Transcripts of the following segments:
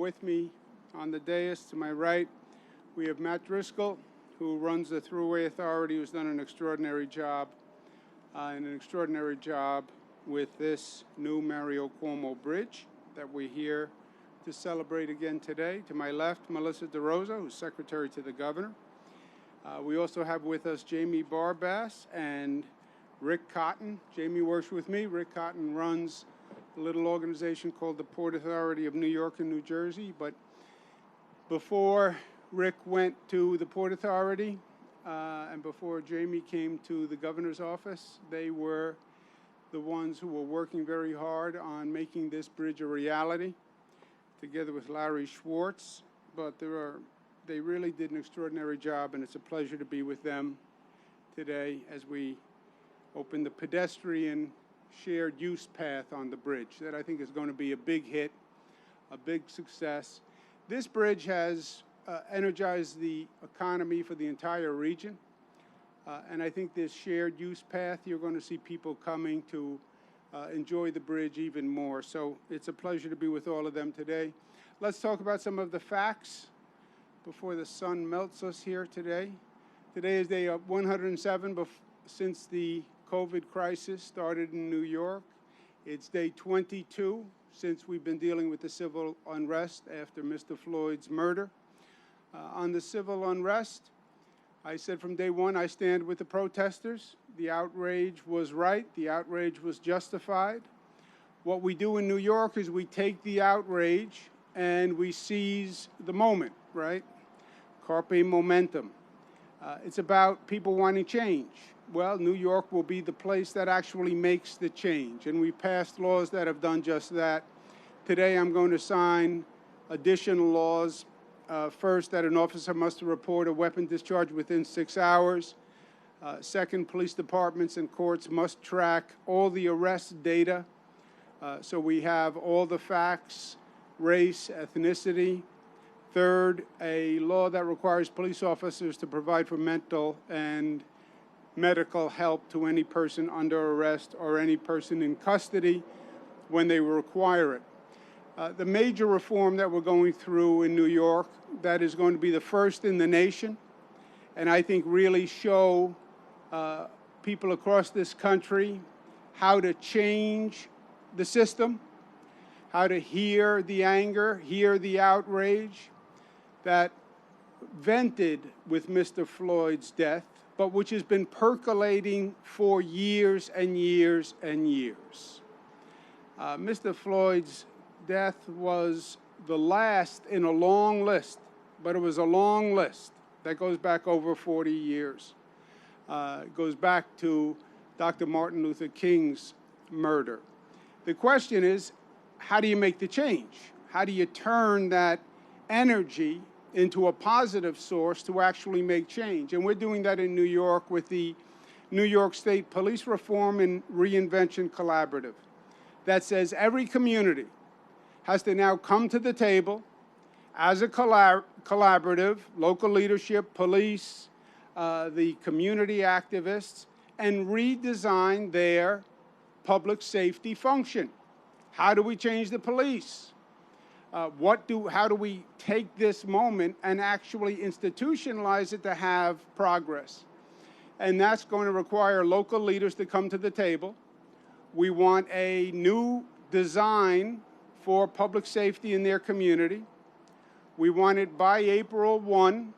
with me on the dais to my right, we have Matt Driscoll, who runs the Thruway Authority, who's done an extraordinary job with this new Mario Cuomo Bridge that we're here to celebrate again today. To my left, Melissa DeRosa, who's Secretary to the Governor. We also have with us Jamie Barbass and Rick Cotton. Jamie works with me. Rick Cotton runs a little organization called the Port Authority of New York and New Jersey. But before Rick went to the Port Authority and before Jamie came to the governor's office, they were the ones who were working very hard on making this bridge a reality, together with Larry Schwartz. But they really did an extraordinary job, and it's a pleasure to be with them today as we open the pedestrian shared use path on the bridge that I think is going to be a big hit, a big success. This bridge has energized the economy for the entire region, and I think this shared use path, you're going to see people coming to enjoy the bridge even more. So it's a pleasure to be with all of them today. Let's talk about some of the facts before the sun melts us here today. Today is day 107 since the COVID crisis started in New York. It's day 22 since we've been dealing with the civil unrest after Mr. Floyd's murder. On the civil unrest, I said from day one, I stand with the protesters. The outrage was right. The outrage was justified. What we do in New York is we take the outrage and we seize the moment, right? Carpe momentum. It's about people wanting change. Well, New York will be the place that actually makes the change, and we passed laws that have done just that. Today I'm going to sign additional laws. First, that an officer must report a weapon discharge within 6 hours. Second, police departments and courts must track all the arrest data, so we have all the facts, race, ethnicity. Third, a law that requires police officers to provide for mental and medical help to any person under arrest or any person in custody when they require it. The major reform that we're going through in New York that is going to be the first in the nation, and I think really show people across this country how to change the system, how to hear the anger, hear the outrage that vented with Mr. Floyd's death, but which has been percolating for years and years and years. Mr. Floyd's death was the last in a long list, but it was a long list that goes back over 40 years. It goes back to Dr. Martin Luther King's murder. The question is, how do you make the change? How do you turn that energy into a positive source to actually make change? And we're doing that in New York with the New York State Police Reform and Reinvention Collaborative that says every community has to now come to the table as a collaborative, local leadership, police, the community activists, and redesign their public safety function. How do we change the police? How do we take this moment and actually institutionalize it to have progress? And that's going to require local leaders to come to the table. We want a new design for public safety in their community. We want it by April 1.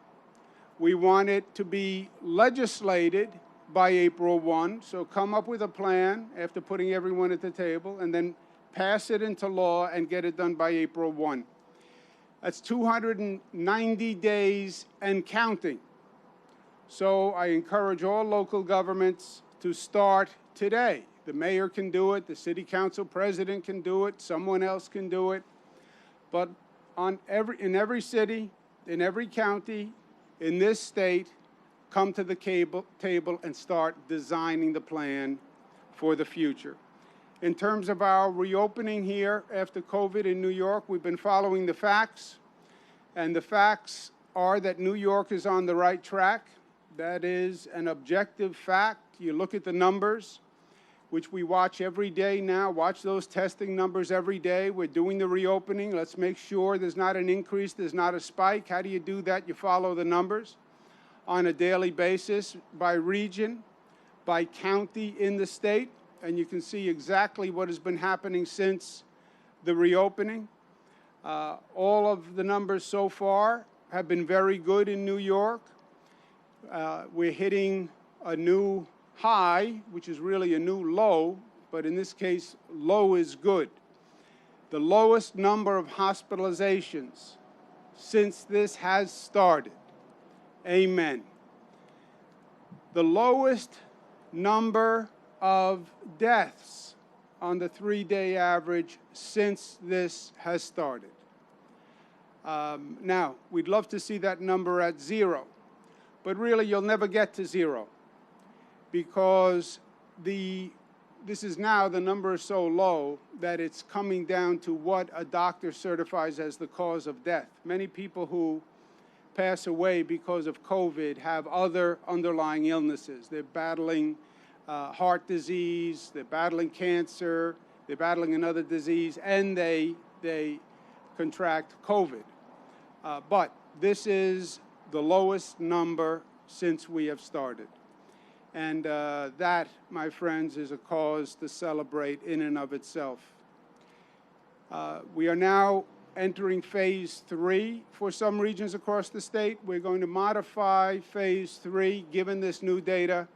We want it to be legislated by April 1. So come up with a plan after putting everyone at the table, and then pass it into law and get it done by April 1. That's 290 days and counting. So I encourage all local governments to start today. The mayor can do it, the city council president can do it, someone else can do it. But in every city, in every county, in this state, come to the table and start designing the plan for the future. In terms of our reopening here after COVID in New York, we've been following the facts, and the facts are that New York is on the right track. That is an objective fact. You look at the numbers. which we watch every day now. Watch those testing numbers every day. We're doing the reopening. Let's make sure there's not an increase, there's not a spike. How do you do that? You follow the numbers on a daily basis by region, by county in the state, and you can see exactly what has been happening since the reopening. All of the numbers so far have been very good in New York. We're hitting a new high, which is really a new low, but in this case, low is good. The lowest number of hospitalizations since this has started. Amen. The lowest number of deaths on the 3-day average since this has started. Now, we'd love to see that number at 0, but really you'll never get to 0 because this is now, the number is so low that it's coming down to what a doctor certifies as the cause of death. Many people who pass away because of COVID have other underlying illnesses. They're battling heart disease, they're battling cancer, they're battling another disease, and they contract COVID. But this is the lowest number since we have started. And that, my friends, is a cause to celebrate in and of itself. We are now entering phase 3 for some regions across the state. We're going to modify phase 3 given this new data,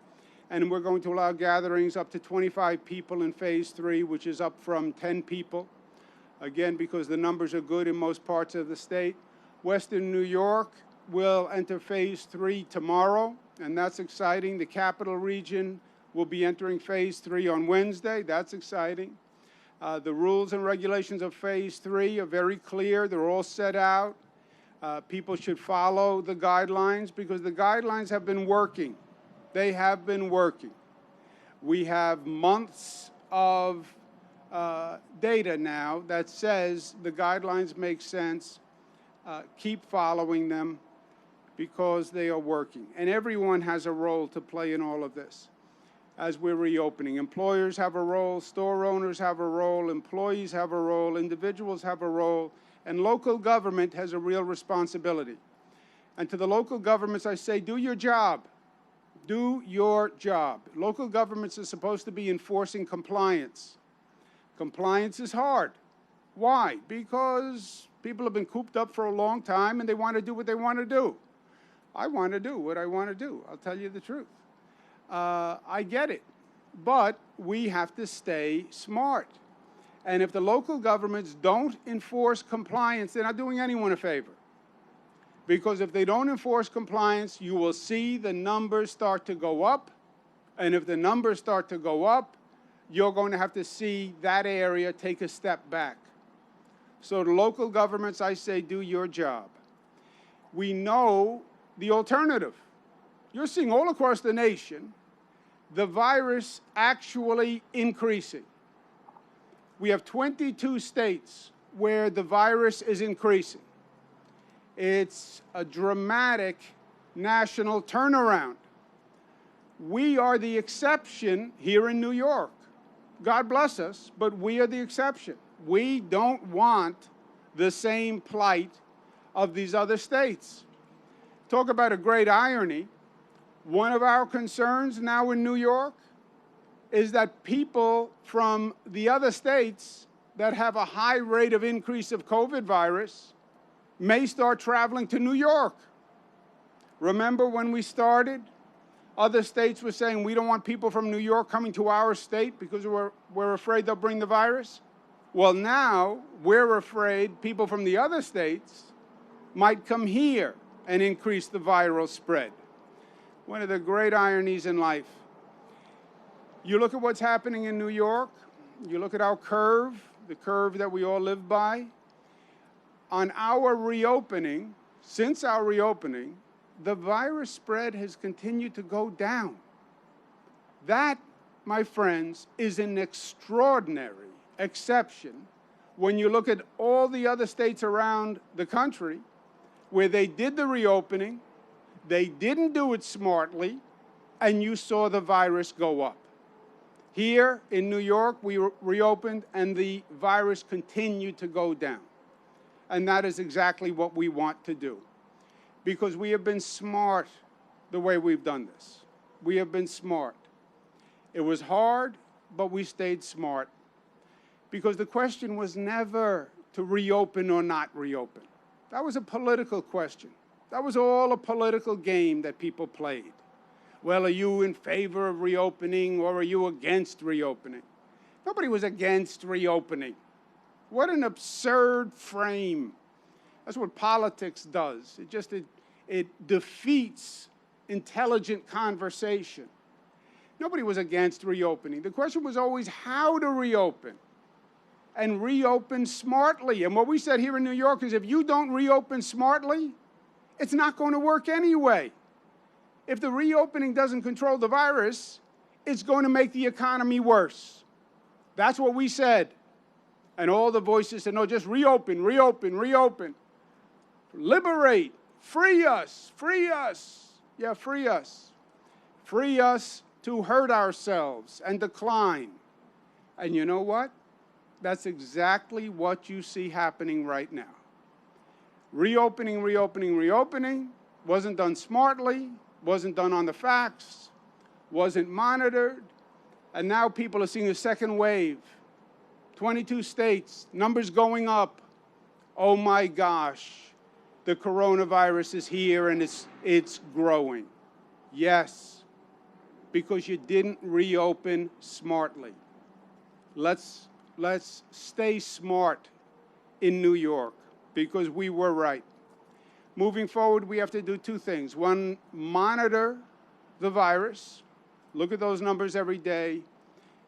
and we're going to allow gatherings up to 25 people in phase 3, which is up from 10 people. Again, because the numbers are good in most parts of the state. Western New York will enter phase 3 tomorrow, and that's exciting. The capital region will be entering phase 3 on Wednesday. That's exciting. The rules and regulations of phase 3 are very clear. They're all set out. People should follow the guidelines because the guidelines have been working. They have been working. We have months of data now that says the guidelines make sense. Keep following them because they are working. And everyone has a role to play in all of this as we're reopening. Employers have a role, store owners have a role, employees have a role, individuals have a role, and local government has a real responsibility. And to the local governments, I say, do your job. Do your job. Local governments are supposed to be enforcing compliance. Compliance is hard. Why? Because people have been cooped up for a long time and they want to do what they want to do. I want to do what I want to do. I'll tell you the truth. I get it. But we have to stay smart. And if the local governments don't enforce compliance, they're not doing anyone a favor. Because if they don't enforce compliance, you will see the numbers start to go up. And if the numbers start to go up, you're going to have to see that area take a step back. So to local governments, I say, do your job. We know the alternative. You're seeing all across the nation the virus actually increasing. We have 22 states where the virus is increasing. It's a dramatic national turnaround. We are the exception here in New York. God bless us, but we are the exception. We don't want the same plight of these other states. Talk about a great irony. One of our concerns now in New York is that people from the other states that have a high rate of increase of COVID virus may start traveling to New York. Remember when we started? Other states were saying we don't want people from New York coming to our state because we're afraid they'll bring the virus. Well, now we're afraid people from the other states might come here and increase the viral spread. One of the great ironies in life. You look at what's happening in New York, you look at our curve, the curve that we all live by. On our reopening, since our reopening, the virus spread has continued to go down. That, my friends, is an extraordinary exception when you look at all the other states around the country where they did the reopening, they didn't do it smartly, and you saw the virus go up. Here in New York, we reopened, and the virus continued to go down. And that is exactly what we want to do, because we have been smart the way we've done this. We have been smart. It was hard, but we stayed smart, because the question was never to reopen or not reopen. That was a political question. That was all a political game that people played. Well, are you in favor of reopening or are you against reopening? Nobody was against reopening. What an absurd frame. That's what politics does. It defeats intelligent conversation. Nobody was against reopening. The question was always how to reopen, and reopen smartly. And what we said here in New York is if you don't reopen smartly, it's not going to work anyway. If the reopening doesn't control the virus, it's going to make the economy worse. That's what we said. And all the voices said, no, just reopen, reopen, reopen. Liberate, free us, free us. Yeah, free us. Free us to hurt ourselves and decline. And you know what? That's exactly what you see happening right now. Reopening, reopening, reopening wasn't done smartly, wasn't done on the facts, wasn't monitored, and now people are seeing a second wave. 22 states, numbers going up. Oh my gosh, the coronavirus is here and it's growing. Yes, because you didn't reopen smartly. Let's stay smart in New York, because we were right. Moving forward, we have to do two things. One, monitor the virus, look at those numbers every day.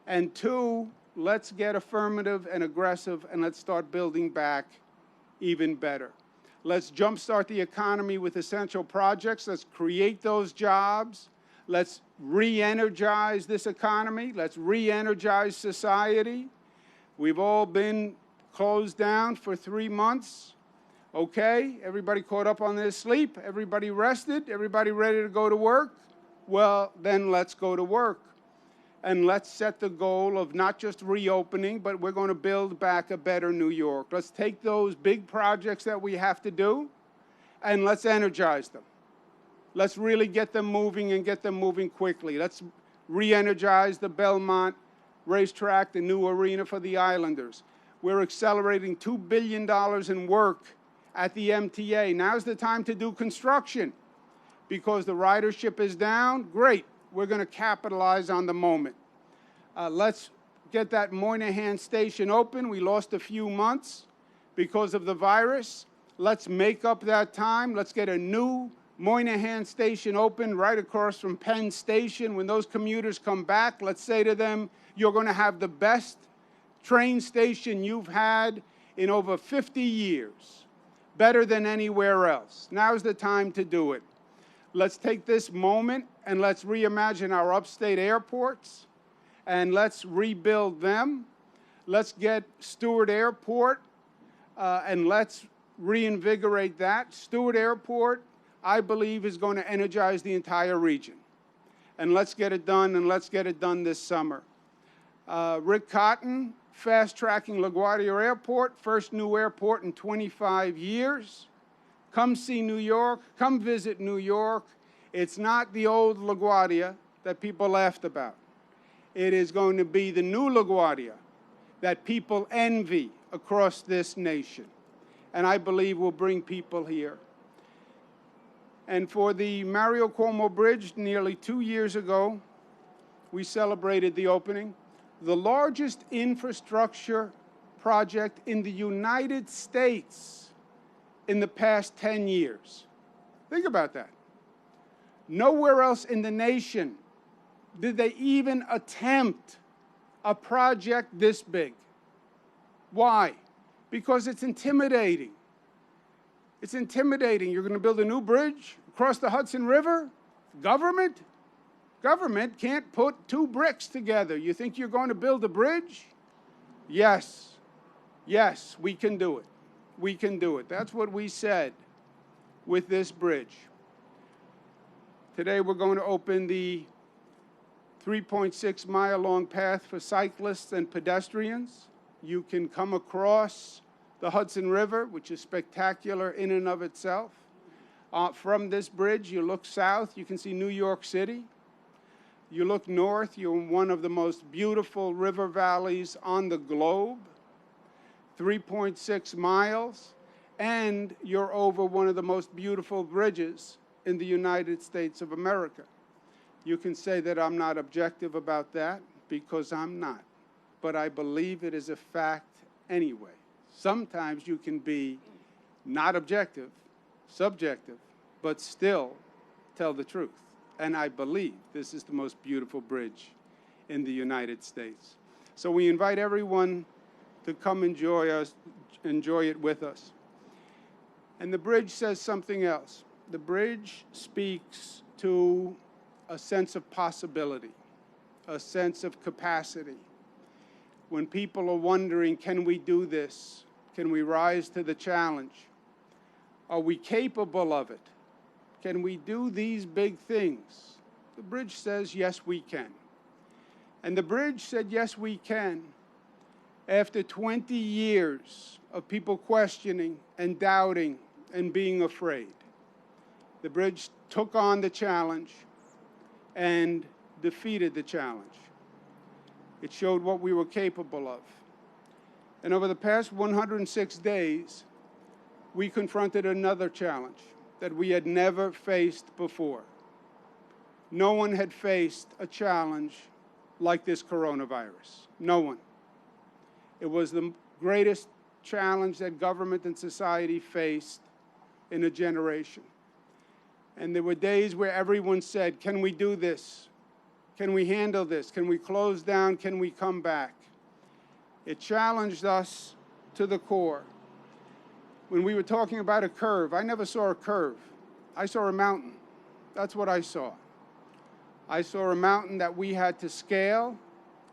And two, let's get affirmative and aggressive, and let's start building back even better. Let's jumpstart the economy with essential projects. Let's create those jobs. Let's re-energize this economy. Let's re-energize society. We've all been closed down for 3 months. Okay, everybody caught up on their sleep, everybody rested, everybody ready to go to work? Well, then let's go to work. And let's set the goal of not just reopening, but we're going to build back a better New York. Let's take those big projects that we have to do, and let's energize them. Let's really get them moving and get them moving quickly. Let's re-energize the Belmont racetrack, the new arena for the Islanders. We're accelerating $2 billion in work at the MTA. Now's the time to do construction, because the ridership is down. Great. We're going to capitalize on the moment. Let's get that Moynihan Station open. We lost a few months because of the virus. Let's make up that time. Let's get a new Moynihan Station open right across from Penn Station. When those commuters come back, let's say to them, you're going to have the best train station you've had in over 50 years, better than anywhere else. Now's the time to do it. Let's take this moment and let's reimagine our upstate airports, and let's rebuild them. Let's get Stewart Airport and let's reinvigorate that. Stewart Airport, I believe, is going to energize the entire region. And let's get it done, and let's get it done this summer. Rick Cotton, fast-tracking LaGuardia Airport, first new airport in 25 years. Come see New York. Come visit New York. It's not the old LaGuardia that people laughed about. It is going to be the new LaGuardia that people envy across this nation, and I believe will bring people here. And for the Mario Cuomo Bridge, nearly 2 years ago, we celebrated the opening. The largest infrastructure project in the United States in the past 10 years. Think about that. Nowhere else in the nation did they even attempt a project this big. Why? Because it's intimidating. It's intimidating. You're going to build a new bridge across the Hudson River? Government? Government can't put two bricks together. You think you're going to build a bridge? Yes. Yes, we can do it. We can do it. That's what we said with this bridge. Today we're going to open the 3.6-mile-long path for cyclists and pedestrians. You can come across the Hudson River, which is spectacular in and of itself. From this bridge, you look south, you can see New York City. You look north, you're in one of the most beautiful river valleys on the globe, 3.6 miles, and you're over one of the most beautiful bridges in the United States of America. You can say that I'm not objective about that, because I'm not. But I believe it is a fact anyway. Sometimes you can be not objective, subjective, but still tell the truth. And I believe this is the most beautiful bridge in the United States. So we invite everyone to come enjoy it with us. And the bridge says something else. The bridge speaks to a sense of possibility, a sense of capacity. When people are wondering, can we do this? Can we rise to the challenge? Are we capable of it? Can we do these big things? The bridge says, yes, we can. And the bridge said, yes, we can, after 20 years of people questioning and doubting and being afraid. The bridge took on the challenge and defeated the challenge. It showed what we were capable of. And over the past 106 days, we confronted another challenge that we had never faced before. No one had faced a challenge like this coronavirus. No one. It was the greatest challenge that government and society faced in a generation. And there were days where everyone said, can we do this? Can we handle this? Can we close down? Can we come back? It challenged us to the core. When we were talking about a curve, I never saw a curve. I saw a mountain. That's what I saw. I saw a mountain that we had to scale,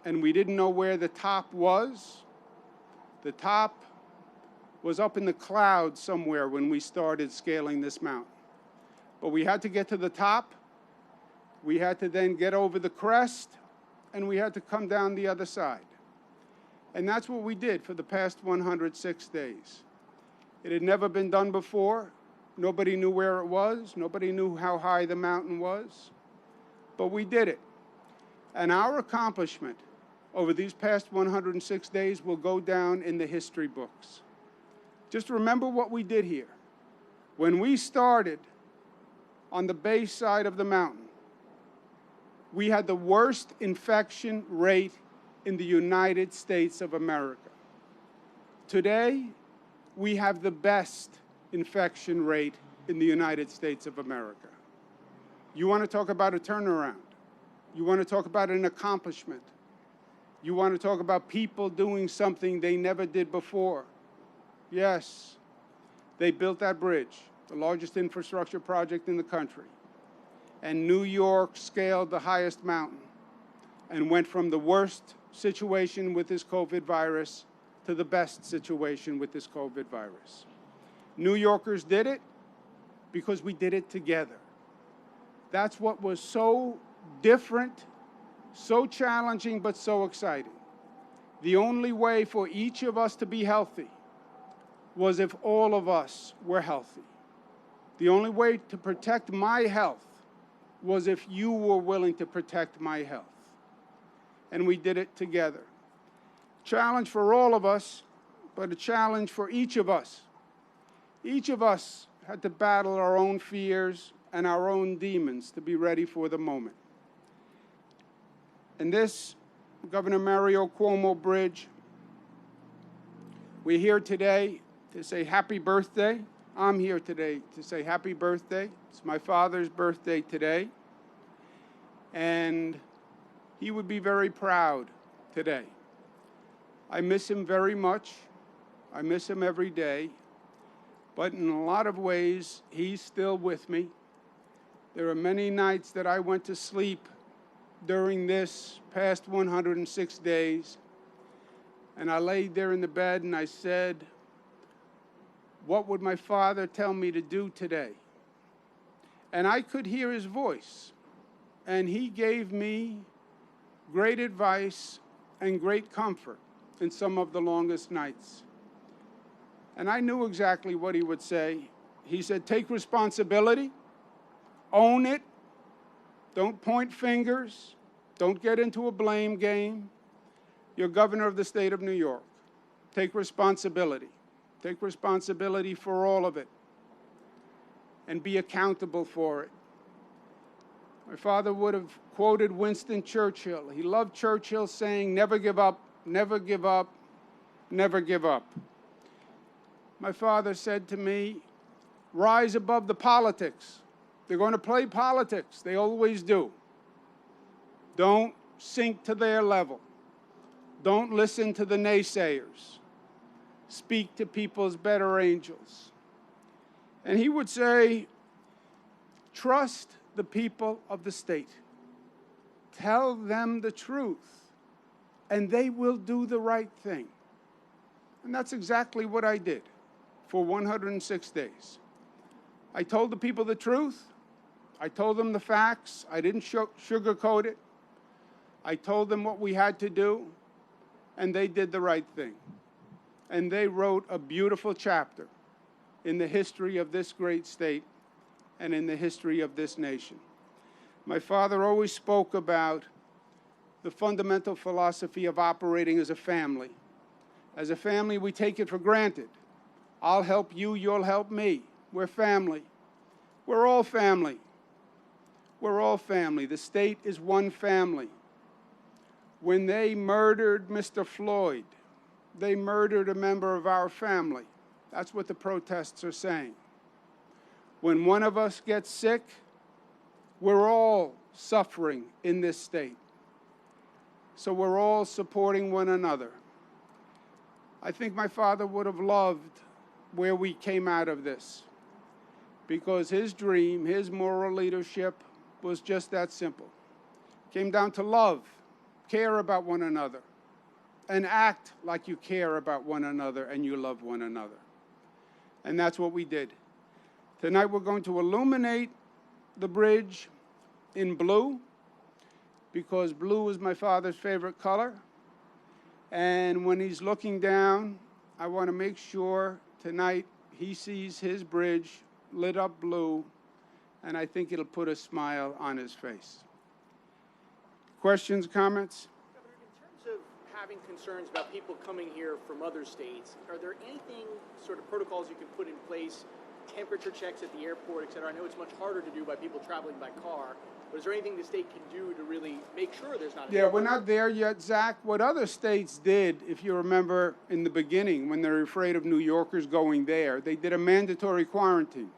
and we didn't know where the top was. The top was up in the clouds somewhere when we started scaling this mountain. But we had to get to the top. We had to then get over the crest, and we had to come down the other side. And that's what we did for the past 106 days. It had never been done before. Nobody knew where it was. Nobody knew how high the mountain was. But we did it. And our accomplishment over these past 106 days will go down in the history books. Just remember what we did here. When we started on the base side of the mountain, we had the worst infection rate in the United States of America. Today, we have the best infection rate in the United States of America. You want to talk about a turnaround. You want to talk about an accomplishment. You want to talk about people doing something they never did before. Yes, they built that bridge, the largest infrastructure project in the country. And New York scaled the highest mountain and went from the worst situation with this COVID virus to the best situation with this COVID virus. New Yorkers did it because we did it together. That's what was so different, so challenging, but so exciting. The only way for each of us to be healthy was if all of us were healthy. The only way to protect my health was if you were willing to protect my health. And we did it together. Challenge for all of us, but a challenge for each of us. Each of us had to battle our own fears and our own demons to be ready for the moment. And this Governor Mario Cuomo bridge, we're here today to say happy birthday. I'm here today to say happy birthday. It's my father's birthday today. And he would be very proud today. I miss him very much. I miss him every day. But in a lot of ways, he's still with me. There are many nights that I went to sleep during this past 106 days, and I laid there in the bed and I said, what would my father tell me to do today? And I could hear his voice, and he gave me great advice and great comfort in some of the longest nights. And I knew exactly what he would say. He said, take responsibility, own it, don't point fingers, don't get into a blame game. You're governor of the state of New York. Take responsibility. Take responsibility for all of it and be accountable for it. My father would have quoted Winston Churchill. He loved Churchill saying, never give up, never give up, never give up. My father said to me, rise above the politics. They're going to play politics. They always do. Don't sink to their level. Don't listen to the naysayers. Speak to people's better angels. And he would say, trust the people of the state. Tell them the truth, and they will do the right thing. And that's exactly what I did for 106 days. I told the people the truth. I told them the facts. I didn't sugarcoat it. I told them what we had to do, and they did the right thing. And they wrote a beautiful chapter in the history of this great state and in the history of this nation. My father always spoke about the fundamental philosophy of operating as a family. As a family, we take it for granted. I'll help you, you'll help me. We're family. We're all family. We're all family. The state is one family. When they murdered Mr. Floyd, they murdered a member of our family. That's what the protests are saying. When one of us gets sick, we're all suffering in this state. So we're all supporting one another. I think my father would have loved where we came out of this, because his dream, his moral leadership was just that simple. It came down to love, care about one another, and act like you care about one another and you love one another. And that's what we did. Tonight we're going to illuminate the bridge in blue, because blue is my father's favorite color. And when he's looking down, I want to make sure tonight he sees his bridge lit up blue, and I think it'll put a smile on his face. Questions, comments? Governor, in terms of having concerns about people coming here from other states, are there anything, sort of protocols you can put in place, temperature checks at the airport, et cetera? I know it's much harder to do by people traveling by car, but is there anything the state can do to really make sure there's not... Yeah, we're not there yet, Zach. What other states did, if you remember in the beginning, when they were afraid of New Yorkers going there, they did a mandatory quarantine,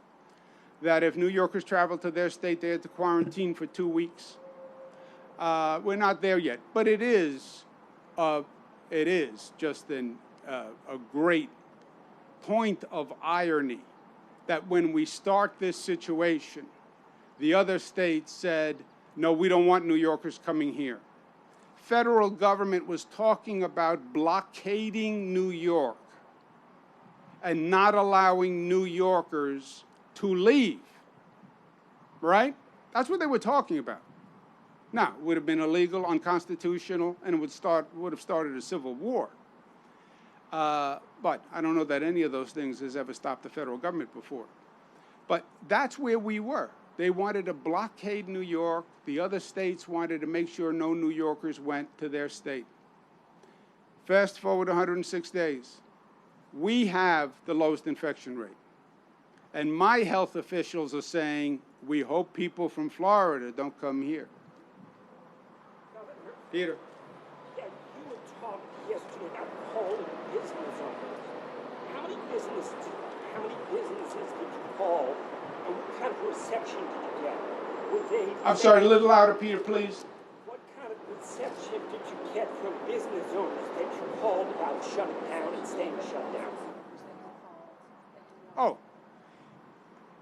that if New Yorkers traveled to their state, they had to quarantine for 2 weeks. We're not there yet, but it is just a great point of irony that when we start this situation, the other states said, no, we don't want New Yorkers coming here. Federal government was talking about blockading New York and not allowing New Yorkers to leave, right? That's what they were talking about. Now, it would have been illegal, unconstitutional, and it would have started a civil war. But I don't know that any of those things has ever stopped the federal government before. But that's where we were. They wanted to blockade New York. The other states wanted to make sure no New Yorkers went to their state. Fast forward 106 days. We have the lowest infection rate. And my health officials are saying, we hope people from Florida don't come here. Governor, Peter. yeah, you were talking yesterday about calling business owners. How many businesses did you call, and what kind of reception did you get? I'm sorry, a little louder, Peter, please. What kind of reception did you get from business owners that you called about shutting down and staying shut down? Oh,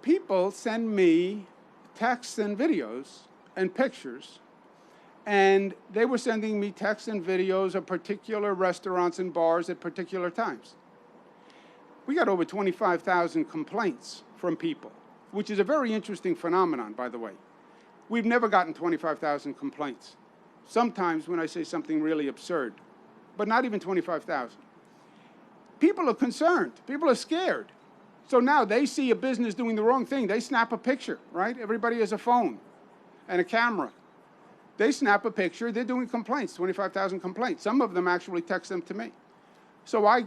people send me texts and videos and pictures, and they were sending me texts and videos of particular restaurants and bars at particular times. We got over 25,000 complaints from people, which is a very interesting phenomenon, by the way. We've never gotten 25,000 complaints. sometimes when I say something really absurd, but not even 25,000. People are concerned. People are scared. So now they see a business doing the wrong thing. They snap a picture, right? Everybody has a phone and a camera. They snap a picture. They're doing complaints, 25,000 complaints. Some of them actually text them to me. So I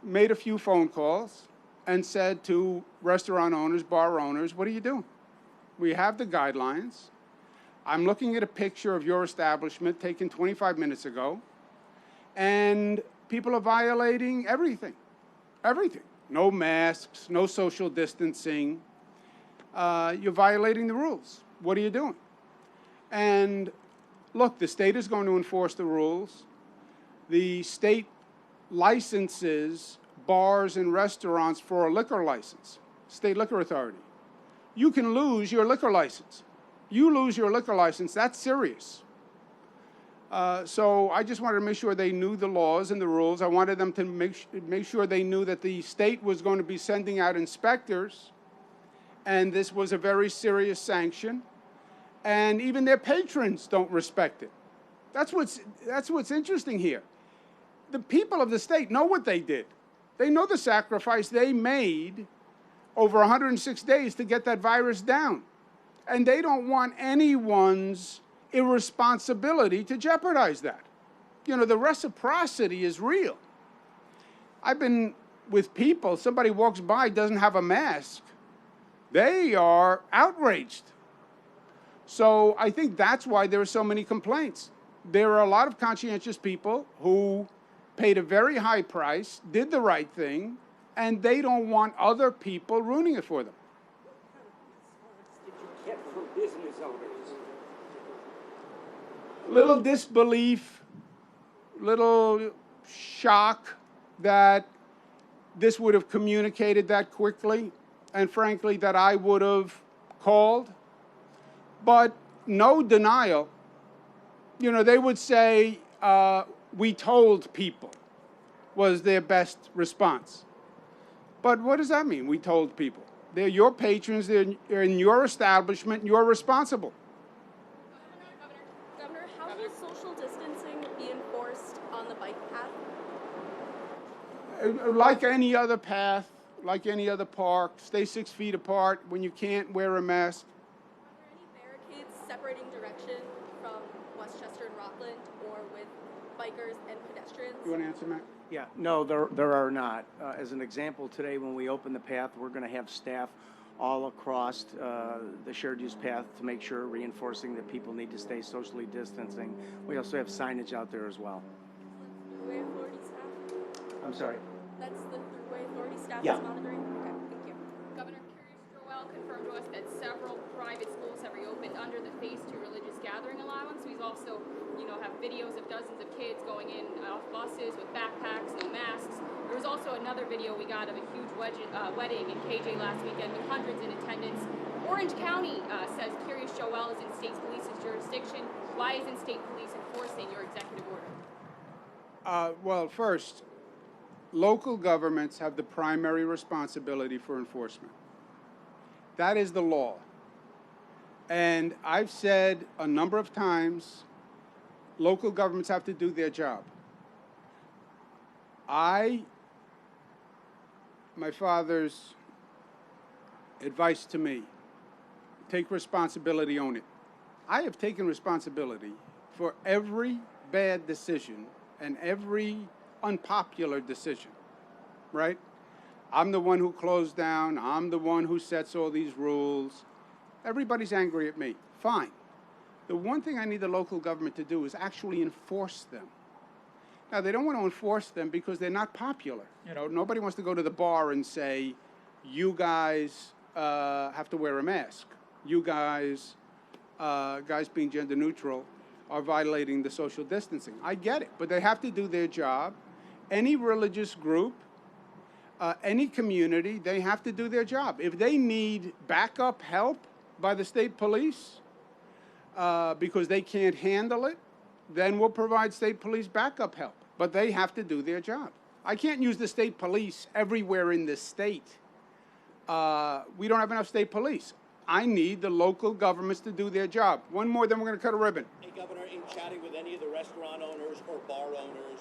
made a few phone calls and said to restaurant owners, bar owners, what are you doing? We have the guidelines. I'm looking at a picture of your establishment taken 25 minutes ago, and people are violating everything. Everything. No masks, no social distancing. You're violating the rules. What are you doing? And look, the state is going to enforce the rules. The state licenses bars and restaurants for a liquor license, state liquor authority. You can lose your liquor license. You lose your liquor license, that's serious. So I just wanted to make sure they knew the laws and the rules. I wanted them to make sure they knew that the state was going to be sending out inspectors, and this was a very serious sanction. And even their patrons don't respect it. That's what's interesting here. The people of the state know what they did. They know the sacrifice they made over 106 days to get that virus down. And they don't want anyone's irresponsibility to jeopardize that. You know, the reciprocity is real. I've been with people, somebody walks by, doesn't have a mask. They are outraged. So I think that's why there are so many complaints. There are a lot of conscientious people who paid a very high price, did the right thing, and they don't want other people ruining it for them. What kind of response did you get from business owners? Little disbelief, little shock that this would have communicated that quickly, and frankly, that I would have called. But no denial. You know, they would say, we told people, was their best response. But what does that mean, we told people? They're your patrons, they're in your establishment, and you're responsible. Governor, how will social distancing be enforced on the bike path? Like any other path, like any other park, stay 6 feet apart. When you can't, wear a mask. Are there any barricades separating direction from Westchester and Rockland, or with bikers and pedestrians? You want to answer, Matt? Yeah, no, there are not. As an example, today when we open the path, we're going to have staff all across the shared use path to make sure, reinforcing that people need to stay socially distancing. We also have signage out there as well. Thruway authority staff? I'm sorry. That's the Thruway authority staff Yeah. is monitoring? Okay, thank you. Governor Joel confirmed to us that several private schools have reopened under the Phase 2 religious gathering allowance. We've also, have videos of dozens of kids going in off buses with backpacks, no masks. There was also another video we got of a huge wedding in KJ last weekend with hundreds in attendance. Orange County says Curious Joel is in state police's jurisdiction. Why isn't state police enforcing your executive order? Well, first, local governments have the primary responsibility for enforcement. That is the law. And I've said a number of times, local governments have to do their job. My father's advice to me, take responsibility, own it. I have taken responsibility for every bad decision and every unpopular decision, right? I'm the one who closed down. I'm the one who sets all these rules. Everybody's angry at me. Fine. The one thing I need the local government to do is actually enforce them. Now, they don't want to enforce them because they're not popular. Nobody wants to go to the bar and say, you guys have to wear a mask. You guys being gender neutral, are violating the social distancing. I get it, but they have to do their job. Any religious group, any community, they have to do their job. If they need backup help by the state police because they can't handle it, then we'll provide state police backup help. But they have to do their job. I can't use the state police everywhere in the state. We don't have enough state police. I need the local governments to do their job. One more, then we're going to cut a ribbon. Hey, Governor, in chatting with any of the restaurant owners or bar owners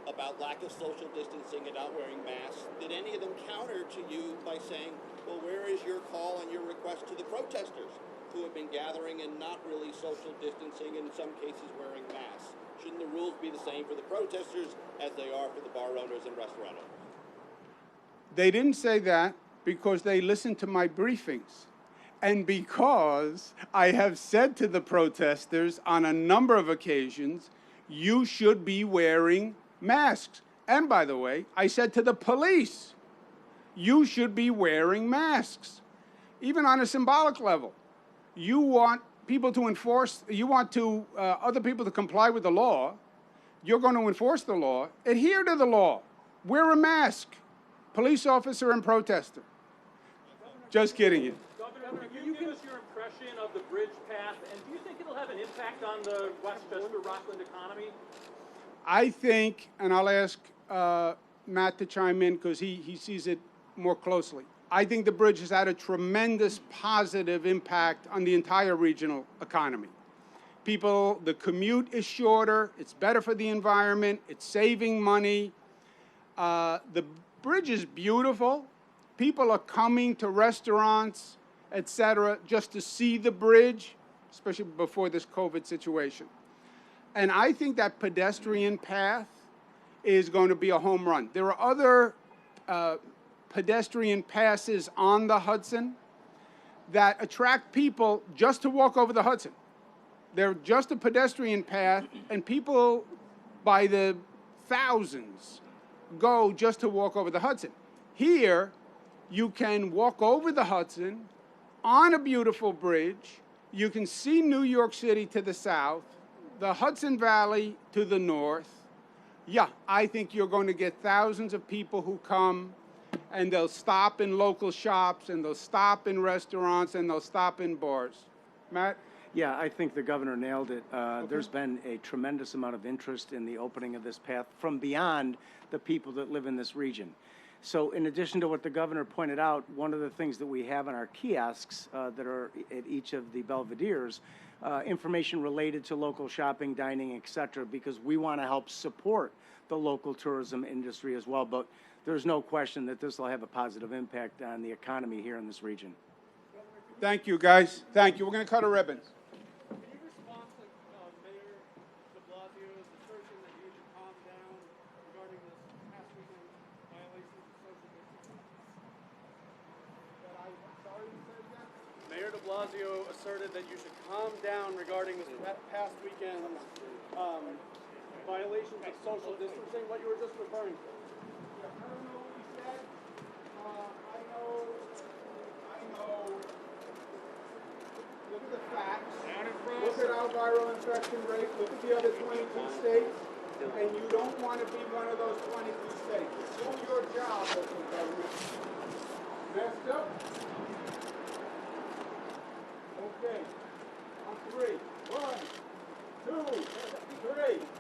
about lack of social distancing and not wearing masks, did any of them counter to you by saying, well, where is your call and your request to the protesters who have been gathering and not really social distancing, in some cases wearing masks? Shouldn't the rules be the same for the protesters as they are for the bar owners and restaurant owners? They didn't say that because they listened to my briefings. And because I have said to the protesters on a number of occasions, you should be wearing masks. And by the way, I said to the police, you should be wearing masks. Even on a symbolic level. You want people to enforce, you want to other people to comply with the law. You're going to enforce the law. Adhere to the law. Wear a mask. Police officer and protester. Just kidding you. Governor, can you give us your impression of the bridge path, and do you think it'll have an impact on the Westchester-Rockland economy? I think, and I'll ask Matt to chime in because he sees it more closely. I think the bridge has had a tremendous positive impact on the entire regional economy. People, the commute is shorter, it's better for the environment, it's saving money. The bridge is beautiful. People are coming to restaurants, etc., just to see the bridge, especially before this COVID situation. And I think that pedestrian path is going to be a home run. There are other pedestrian passes on the Hudson that attract people just to walk over the Hudson. They're just a pedestrian path, and people by the thousands go just to walk over the Hudson. Here, you can walk over the Hudson on a beautiful bridge. You can see New York City to the south, the Hudson Valley to the north. Yeah, I think you're going to get thousands of people who come, and they'll stop in local shops, and they'll stop in restaurants, and they'll stop in bars. Matt? Yeah, I think the governor nailed it. There's been a tremendous amount of interest in the opening of this path from beyond the people that live in this region. So in addition to what the governor pointed out, one of the things that we have in our kiosks that are at each of the Belvederes, information related to local shopping, dining, et cetera, because we want to help support the local tourism industry as well. But there's no question that this will have a positive impact on the economy here in this region. Thank you, guys. Thank you. We're going to cut a ribbon. Can you respond to Mayor de Blasio's assertion that you should calm down regarding this past weekend violations of social distancing? Mayor de Blasio asserted that you should calm down regarding this past weekend violations of social distancing, what you were just referring to. I don't know what he said. I know. Look at the facts. Look at our viral infection rate. Look at the other 22 states. And you don't want to be one of those 22 states. Do your job, local government. Messed up? Okay. On three. 1, 2, 3.